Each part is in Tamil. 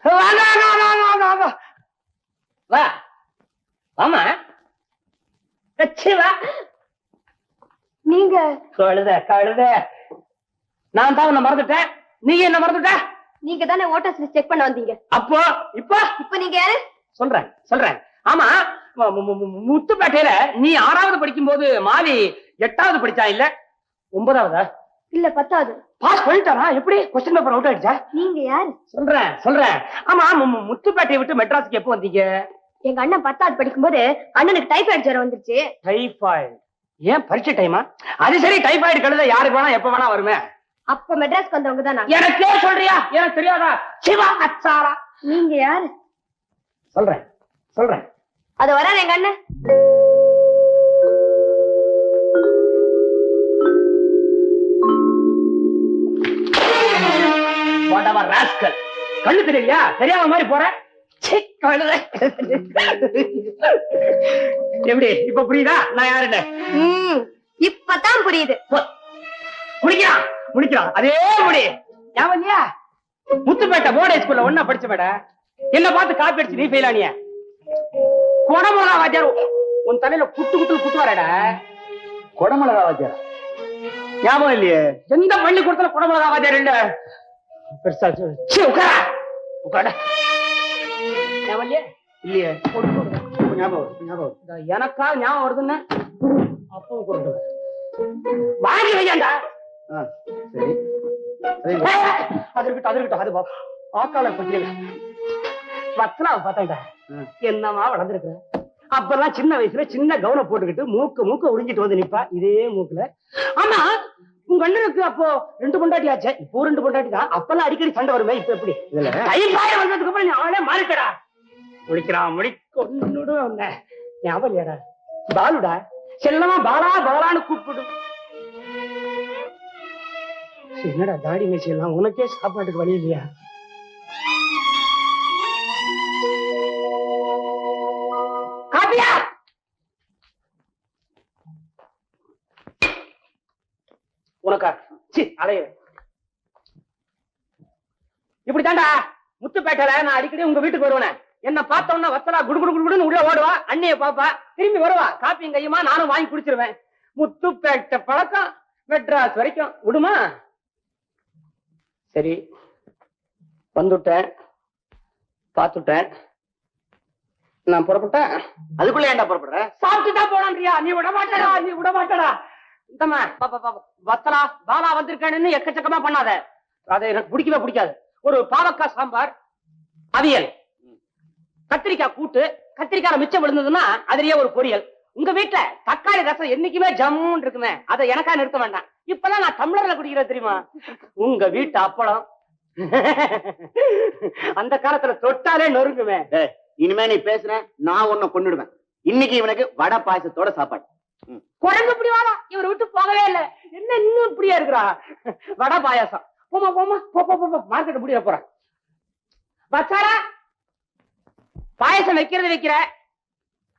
வா ஆமா நீங்க கழுத நான் தான் உன்னை மறந்துட்டேன். நீங்க என்ன மறந்துட்ட? நீங்க தானே ஓட்டர்ஸ் லிஸ்ட் செக் பண்ண வந்தீங்க. அப்போ இப்ப நீங்க யாரு? சொல்றேன். ஆமா, முத்துப்பேட்டையில நீ 6வது படிக்கும் போது மாவி 8வது படிச்சா இல்ல 9வதா? இல்ல 10வது. பாஸ் பண்ணிட்டாரா? எப்படி கொஸ்டின் பேப்பர் அவுட் ஆயிடுச்சா? நீங்க யாரு? சொல்றேன். ஆமா, முத்துப்பேட்டையை விட்டு மெட்ராஸுக்கு எப்போ வந்தீங்க? எங்க அண்ணன் 10வது படிக்கும் போது அண்ணனுக்கு டைபாய்டு ஜுரம் வந்துருச்சு. டைபாய்டு? ஏன் பரீட்சை டைமா? அது சரி, டைபாய்டு கழுத யாருக்கு வேணா எப்ப வேணா வருமே. அப்ப மெட்ராஸ்க்கு வந்தவங்க தானா? எனக்கே சொல்றியா? எனக்கு தெரியாதா? சிவா அச்சாரா. நீங்க யாரு? சொல்றேன். அது வராது எங்க அண்ணன். கண்ணு தெரியலையா? தெரியாம மாதிரி போற. எப்படி இப்ப புரியுதா நான் யாருன்னு? இப்பதான் புரியுது. முடிக்கிறான் அதே முடி. ஞாபகம்யா? முத்துப்பேட்டை போர்டு ஸ்கூல்ல ஒன்னா படிச்ச மேட என்ன பார்த்து காப்பி அடிச்சு நீ ஃபெயிலானிய. கொடமிளகா வாத்தியார் உன் தலையில குட்டுவாரடா. கொடமிளகா வாத்தியார் ஞாபகம் இல்லையே. எந்த பள்ளிக்கூடத்துல கொடமிளகா வாத்தியார் இல்ல? பெருசா உட்கார இல்லையே. ஞாபகம் எனக்கா ஞாபகம் வருதுன்னு அப்பவும் கொண்டு வாங்கி வையாண்டா. சரி, அது இருக்கட்டும். அது ஆக்காளர் பட்டியல வச்சனா பார்த்தா என்னமா வளர்ந்துருக்க. அப்பெல்லாம் சின்ன வயசுல சின்ன கவுன போட்டுக்கிட்டு மூக்க உறிஞ்சிட்டு வந்து நிப்பா இதே மூக்குல. ஆமா, உங்க அண்ணனுக்கு அப்போ 2 பொண்டாட்டி ஆச்சு. இப்போ 2 பொண்டாட்டி தான். அப்பெல்லாம் அடிக்கடி சண்டை வருமே. இப்ப எப்படி? வந்ததுக்கு அப்புறம் நீ அவனே மாறிட்டடா. முடிக்கிறான் ஞாபகம் இல்லையாடா? பாலுடா, செல்லமா பாலான்னு கூப்பிடு. என்னடா தாடி மேய்ச்சி எல்லாம் உனக்கே சாப்பாட்டுக்கு வழி இல்லையா? காப்பியா உனக்கா? அலைய இப்படித்தாண்டா முத்துப்பேட்டையில நான் அடிக்கடி உங்க வீட்டுக்கு வருவேன். என்ன பார்த்தோம்னா வத்தலா குடுகுடுன்னு உள்ள ஓடுவா. அண்ணிய பாப்பா, திரும்பி வருவா. காப்பியும் கையுமா நானும் வாங்கி குடிச்சிருவேன். முத்துப்பேட்டை பழக்கம் மெட்ராஸ் வரைக்கும் விடுமா? சரி, வந்துட்டேன், பார்த்துட்டேன். நான் புறப்பட்டேன். அதுக்குள்ள ஏன்டா புறப்படுற? சாப்பிட்டுதான் போனான்றியா? நீ விட மாட்டடா. வத்தலா பாலா வந்திருக்கான்னு எக்கச்சக்கமா பண்ணாத. அதை எனக்கு பிடிக்காது. ஒரு பாவக்காய் சாம்பார், அவியல், கத்திரிக்காய் கூட்டு, கத்திரிக்காய் மிச்சம் விழுந்ததுன்னா அதுலயே ஒரு பொரியல். உங்க வீட்டுல தக்காளி ரசம் என்னைக்குமே ஜம்முன்னு இருக்குமே, அதை எனக்கா நிறுத்த வேண்டாம். இப்பதான் நான் டம்ளர்ல குடிக்கிறேன் தெரியுமா? உங்க வீட்டு அப்பளம் அந்த காலத்துல தொட்டாலே நொறுங்குமே. இனிமே நீ பேசுற நான் உன்னை கொன்னுடுவேன். இன்னைக்கு இவனுக்கு வடை பாயசத்தோட சாப்பாடு. குரங்கு இப்படி வாடா, இவரை விட்டு போகவே இல்லை. என்ன இன்னும் இப்படியா இருக்கிறா? வடை பாயாசம். போமா மார்க்கெட் முடிய போறேன். வச்சாரா பாயசம் வைக்கிற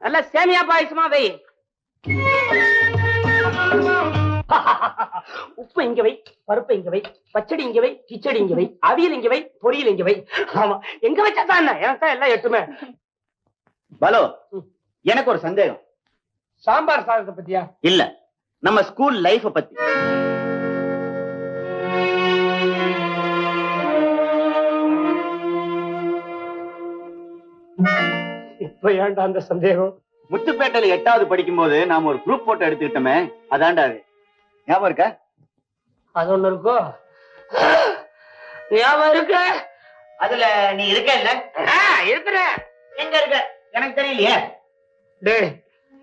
நல்ல சேமியா பாயசமா வை. உப்பு இங்க வை, பருப்பு இங்க வை, பச்சடி இங்க வை, கிச்சடி இங்க வை, அவியல் இங்க வை, பொரியல் இங்க வை. ஆமா, எங்க வச்சாதான் என்ன? எனக்கு தான் எல்லாம் எட்டுமே. பாலு, எனக்கு ஒரு சந்தேகம். சாம்பார் சாதத்தை பத்தியா? இல்ல, நம்ம ஸ்கூல் லைஃப் பத்தி. இப்ப ஏன்டா அந்த சந்தேகம்? முத்துப்பேட்டையில 8வது படிக்கும் போது நாம ஒரு குரூப் போட்டோ எடுத்துக்கிட்டோமே, அதான்டா அது. ஞாபகம் இருக்கா? அது ஒண்ணு இருக்கோ? ஞாபகம் இருக்கு. அதுல நீ இருக்க இல்ல? இருக்கிற. எங்க இருக்க எனக்கு தெரியலையே. டேய்,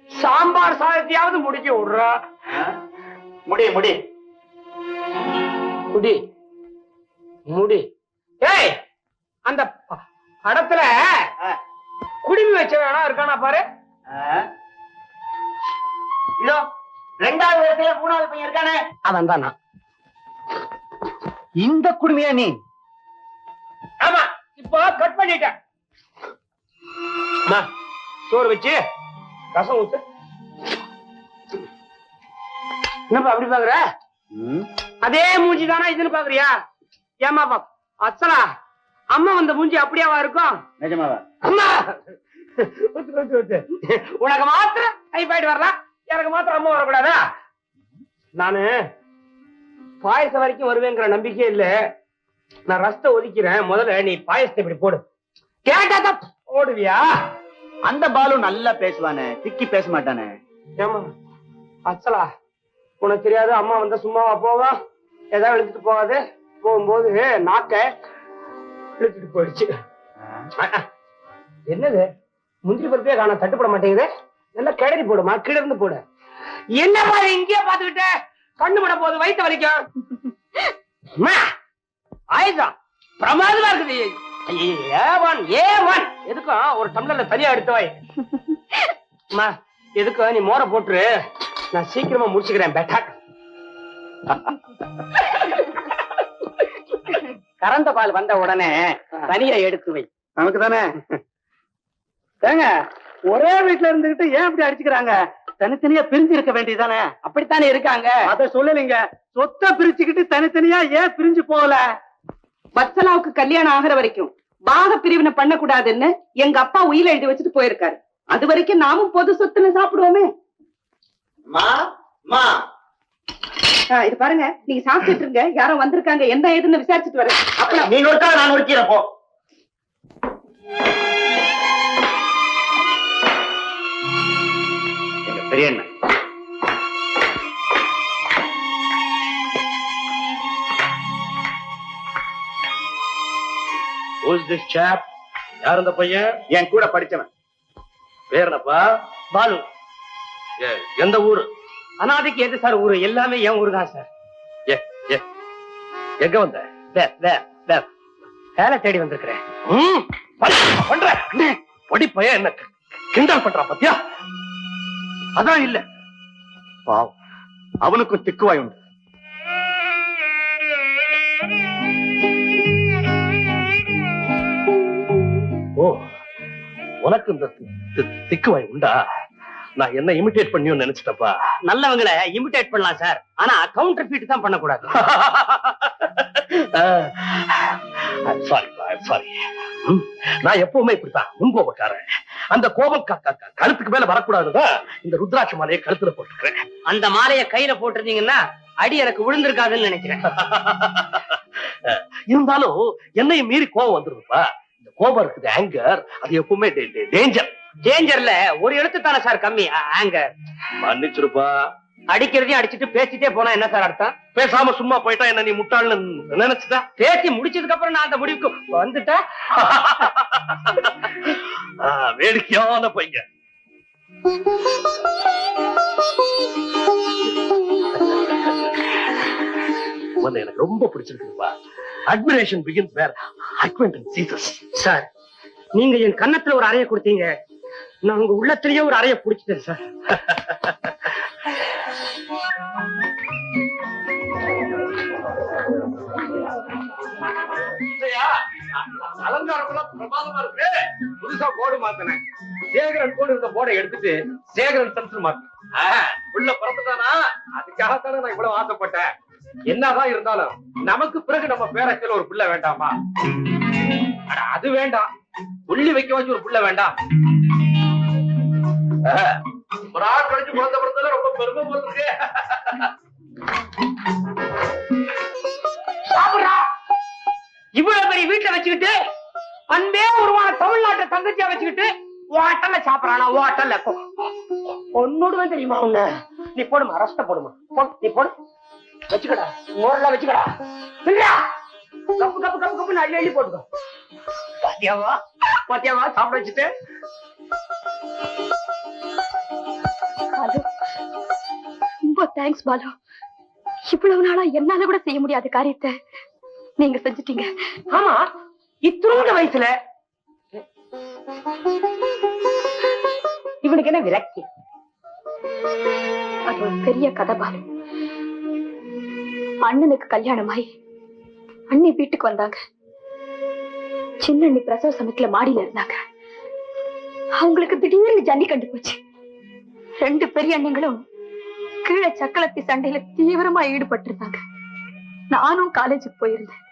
சாம்பார் சாதத்தையாவது முடிக்க விடுறா. முடி. ஏய், அந்த படத்துல குடிமி வச்ச வேணா இருக்கானா பாரு. இதோ 2வது வயசுல 3வது பையன் இருக்கானே, அவன் தான் நான். இந்த குடுமையா நீ? ஆமா, இப்போ கட் பண்ணிட்டேன். சோறு வச்சு ரசம் ஊத்து. என்னப்பா அப்படி பாக்குற? அதே மூஞ்சி தானா இதுன்னு பாக்குறியா? ஏமா பாப் அச்சலா, அம்மா வந்த மூஞ்சி அப்படியாவா இருக்கும்? நிஜமாவா? அம்மா உனக்கு மாத்திரம் டைபாய்டு வரலாம், எனக்கு மாத்திரம் அம்மா வரக்கூடாதா? நானு பாயசம் வரைக்கும் வருவேங்கிற நம்பிக்கை இல்ல. நான் ரசத்தை ஒதுக்கிறேன். முதல்ல நீ பாயசத்தை இப்படி போடு. கேட்டாதான் போடுவியா? அந்த பாலு நல்லா பேசுவானே, திக்கி பேச மாட்டானே. ஏமா அச்சலா, உனக்கு தெரியாது அம்மா வந்தா சும்மாவா போவா? ஏதாவது எழுதிட்டு போகாது. போகும்போது நாக்க இழுத்துட்டு போயிடுச்சு. என்னது முந்திரி பருப்பே காண, தட்டுப்பட மாட்டேங்குது. நல்லா கிளறி போடுமா, கீழ இருந்து போடு. என்னப்பா இங்கே பாத்துக்கிட்ட? கண்ணு பட போது, வயிற்று வலிக்கும். ஆயுதம் பிரமாதமா இருக்குது. எதுக்கும் ஒரு டம்ளர்ல தனியா எடுத்து வை. எதுக்கும் நீ மோரை போட்டுரு, நான் சீக்கிரமா முடிச்சுக்கிறேன். பெட்டா கறந்த பால் வந்த உடனே தனியா எடுத்து வை. நமக்கு தானே. ஏங்க ஒரே வீட்டுல இருந்துகிட்டு ஏன் இப்படி அடிச்சுக்கிறாங்க? தனித்தனியா பிரிஞ்சு இருக்க வேண்டியதானே? அப்படித்தானே இருக்காங்க. அத சொல்லலைங்க. சொத்தை பிரிச்சுக்கிட்டு தனித்தனியா ஏன் பிரிஞ்சு போகல? வத்சலாவுக்கு கல்யாணம் ஆகிற வரைக்கும் பாக பிரிவினை பண்ணக்கூடாதுன்னு எங்க அப்பா உயிரை எழுதி வச்சுட்டு போயிருக்காரு. அது வரைக்கும் நாமும் பொது சொத்துல சாப்பிடுவோமே. இது பாருங்க, நீங்க சாப்பிட்டுட்டு இருங்க. யாரோ வந்திருக்காங்க, என்ன ஏதுன்னு விசாரிச்சுட்டு வரேன். அப்ப நீ நொறுக்கா, நான் நொறுக்கிறேன் போ. எங்க பெரிய அண்ணன் யார் அந்த பையன்? என் கூட படிச்சவன். பேர் என்னப்பா? பாலு. எந்த ஊரு? அனாதைக்கு எது சார் ஊரு? எல்லாமே என் ஊரு தான் சார். எங்க வந்த? வேலை தேடி வந்திருக்கிறேன். பண்ற படிப்பைய என்ன கிண்டல் பண்றா பத்தியா? அதான் இல்ல, பாவம், அவனுக்கும் திக்குவாய் உண்டு. ஓ, உனக்கு இந்த திக்குவாய் உண்டா? நான் என்ன இமிட்டேட் பண்ணியும் நினைச்சிட்டப்பா. நல்லவங்களை இமிட்டேட் பண்ணலாம் சார், ஆனா கவுண்டர் ஃபீட் தான் பண்ணக்கூடாது. சாரி. நான் எப்பவுமே இப்படித்தான், முன்கோபக்காரன். அந்த கோபம் கழுத்துக்கு மேல வரக்கூடாதுதான் இந்த ருத்ராட்ச மாலையை கழுத்துல போட்டுக்கிறேன். அந்த மாலையை கையில போட்டிருந்தீங்கன்னா அடி எனக்கு விழுந்திருக்காதுன்னு நினைக்கிறேன். இருந்தாலும் என்னையும் மீறி கோபம் வந்துருதுப்பா. இந்த கோபம் இருக்குது, ஆங்கர், அது எப்பவுமே டேஞ்சர். டேஞ்சர்ல ஒரு எழுத்து தானே சார் கம்மி. ஆங்கர். மன்னிச்சிருப்பா. அடிக்கிறதையும் அடிச்சுட்டு பேசிட்டே போனா என்ன சார் அர்த்தம்? பேசாம சும்மா போயிட்டா என்ன நீ முட்டாள்னு நினைச்சுட்டா? பேசி முடிச்சதுக்கு அப்புறம் நான் அந்த முடிவுக்கு வந்துட்டேன். வேடிக்கையான பையன். உன்னை எனக்கு ரொம்ப பிடிச்சிருக்குப்பா. Admiration begins where acquaintance Jesus. Sir, நீங்க என் கன்னத்துல ஒரு அறையை கொடுத்தீங்க, நான் உங்க உள்ளத்திலேயே ஒரு அறையை பிடிச்சிட்டேன் சார். அலங்காரம் பிரமாதமா இருக்கு. புதுசா போர்டு மாத்தினேன். சேகரன் போர்டு இருந்த போர்டை எடுத்துட்டு சேகரன் சன்ஸ் மாத்தினேன். உள்ள பிறந்துட்டானா, அதுக்காகத்தானே நான் இவ்வளவு ஆசைப்பட்டேன். என்னதான் இருந்தாலும் நமக்கு பிறகு நம்ம பேரச்சில ஒரு பிள்ளை வேண்டாமா? அது வேண்டாம், புள்ளி வைக்க வச்சு ஒரு பிள்ளை வேண்டாம். ஒரு ஆள் கழிச்சு குழந்தை பிறந்தாலும் ரொம்ப பெருமை போட்டுருக்கு. இவ்வளவு பெரிய வீட்டுல வச்சுக்கிட்டு அன்பே உருவான தமிழ்நாட்டை தங்கச்சியா வச்சுக்கிட்டு ஓட்டல்ல சாப்பிடறானா? ஓட்டல்ல ஒன்னோடுவேன் தெரியுமா உன்ன? நீ போடுமா, ரஸ்த போடுமா, நீ போடு, வச்சுக்கடா, மோரெல்லாம் வச்சுக்கடா, கப்பு கப்பு கப்பு கப்பு அள்ளி அள்ளி போட்டுக்கோ. பாத்தியாவா பாத்தியாவா சாப்பிட வச்சுட்டு. ரொம்ப தேங்க்ஸ் பாலு. இவ்வளவு நாளா என்னால கூட செய்ய முடியாத காரியத்தை நீங்க செஞ்சுட்டீங்க. ஆமா, இத்தனோட வயசுல இவனுக்கு என்ன விரக்தி? அது ஒரு பெரிய கதை பாலு. அண்ணனுக்கு கல்யாணமாயி அண்ணி வீட்டுக்கு வந்தாங்க. சின்ன அண்ணி பிரசவ சமயத்துல மாடியில இருந்தாங்க. அவங்களுக்கு திடீர்னு ஜன்னி கண்டு போச்சு. 2 பெரிய அண்ணங்களும் கீழே சக்களத்தி சண்டையில தீவிரமா ஈடுபட்டு இருந்தாங்க. நானும் காலேஜுக்கு போயிருந்தேன்.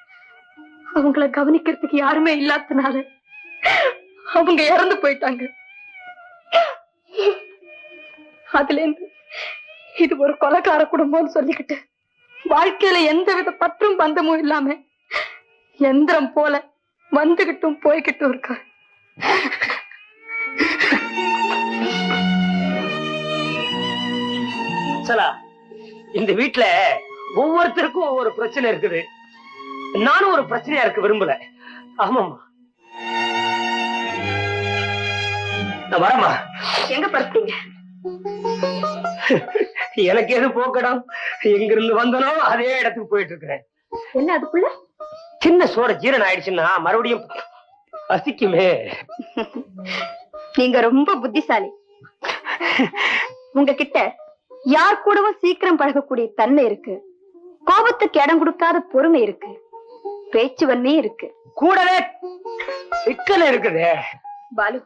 அவங்கள கவனிக்கிறதுக்கு யாருமே இல்லாதனால அவங்க இறந்து போயிட்டாங்க. அதுல இருந்து இது ஒரு கொலைக்கார குடும்பம்னு சொல்லிக்கிட்டு வாழ்க்கையில எந்தவித பற்றும் பந்தமும் இல்லாம எந்திரம் போல வந்துகிட்டும் போய்கிட்டும் இருக்காரு. சலா, இந்த வீட்டுல ஒவ்வொருத்தருக்கும் ஒவ்வொரு பிரச்சனை இருக்குது. நானும் ஒரு பிரச்சனையா இருக்க விரும்பல. ஆமாமா, நான் வரமா. எங்க படுத்தீங்க? எனக்கு எது போக்கடம், எங்க இருந்து வந்தனோ அதே இடத்துக்கு போயிட்டு இருக்கிறேன். என்ன அதுக்குள்ள? சின்ன சோட ஜீரணம் ஆயிடுச்சுன்னா மறுபடியும் பசிக்குமே. நீங்க ரொம்ப புத்திசாலி. உங்ககிட்ட யார் கூடவும் சீக்கிரம் பழகக்கூடிய தன்மை இருக்கு, கோபத்துக்கு இடம் கொடுக்காத பொறுமை இருக்கு, பேச்சு வன்மையும் இருக்கு, கூடவே சிக்கல் இருக்குது. பாலு,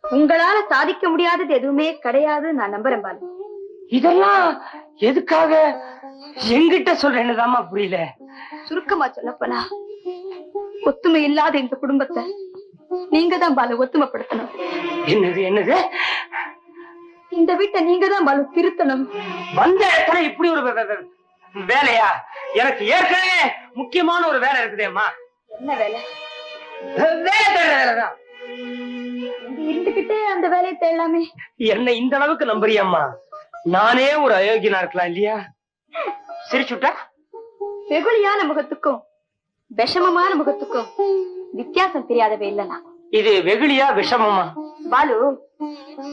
உங்களால சாதிக்க முடியாதது எதுவுமே கிடையாது நான் நம்புறேன் பாலு. இதெல்லாம் எதுக்காக என்கிட்ட சொல்றேன்னுதாம்மா புரியல. சுருக்கமா சொல்லப்போனா ஒத்துமை இல்லாத இந்த குடும்பத்தை நீங்க தான் பாலு ஒத்துமைப்படுத்தணும். என்னது என்னது? இந்த வீட்டை நீங்க தான் பாலு திருத்தணும். வந்த இடத்துல இப்படி ஒரு வேலையா? எனக்கு ஏற்கனவே முக்கியமான ஒரு வேலை இருக்குதேம்மா. என்ன வேலை? வேலைதான். இருந்துகிட்டே அந்த வேலையை தேடலாமே. என்ன இந்த அளவுக்கு நம்புறியம்மா? நானே ஒரு அயோக்கியனா இருக்கலாம் இல்லையா? சிரிச்சுட்டா? வெகுளியான முகத்துக்கும் விஷமமான முகத்துக்கும் வித்தியாசம் தெரியாதவே இல்லனா? இது வெகுளியா விஷமமா? பாலு,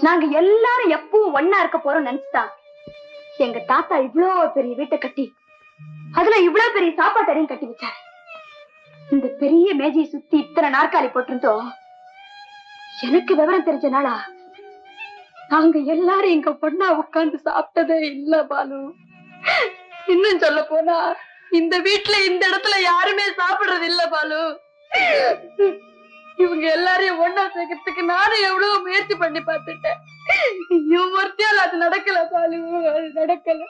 நாங்க எல்லாரும் எப்பவும் ஒன்னா இருக்க போறோம் நினைச்சுதான் எங்க தாத்தா இவ்வளவு பெரிய வீட்டை கட்டி அதுல இவ்வளவு பெரிய சாப்பாட்டையும் கட்டி வச்சாரு. இந்த பெரிய மேஜையை சுத்தி இத்தனை நாற்காலி போட்டிருந்தோம். எனக்கு விவரம் தெரிஞ்ச நாளா நாங்க எல்லாரும் இங்க பொண்ணா உட்கார்ந்து சாப்பிட்டதே இல்ல பாலு. இன்னும் சொல்ல போனா இந்த வீட்டுல இந்த இடத்துல யாருமே சாப்பிடுறது இல்ல பாலு. இவங்க எல்லாரையும் ஒன்னா சேர்க்கறதுக்கு நானும் எவ்வளவு முயற்சி பண்ணி பார்த்துட்டேன். ஒருத்தியால் அது நடக்கல பாலு, அது நடக்கல.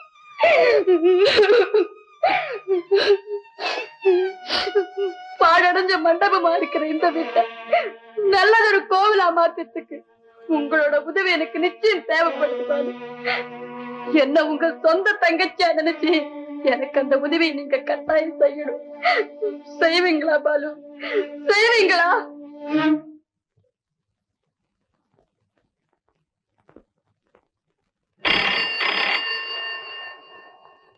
பாழடைஞ்ச மண்டபமா இருக்கிற இந்த வீட்டை நல்லதொரு கோவிலா மாற்றத்துக்கு உங்களோட உதவி எனக்கு நிச்சயம் தேவைப்படுது பாலு. என்ன உங்க சொந்த தங்கச்சியா நினைச்சு எனக்கு அந்த உதவியை நீங்க கட்டாயம் செய்யணும். செய்வீங்களா பாலு? செய்வீங்களா?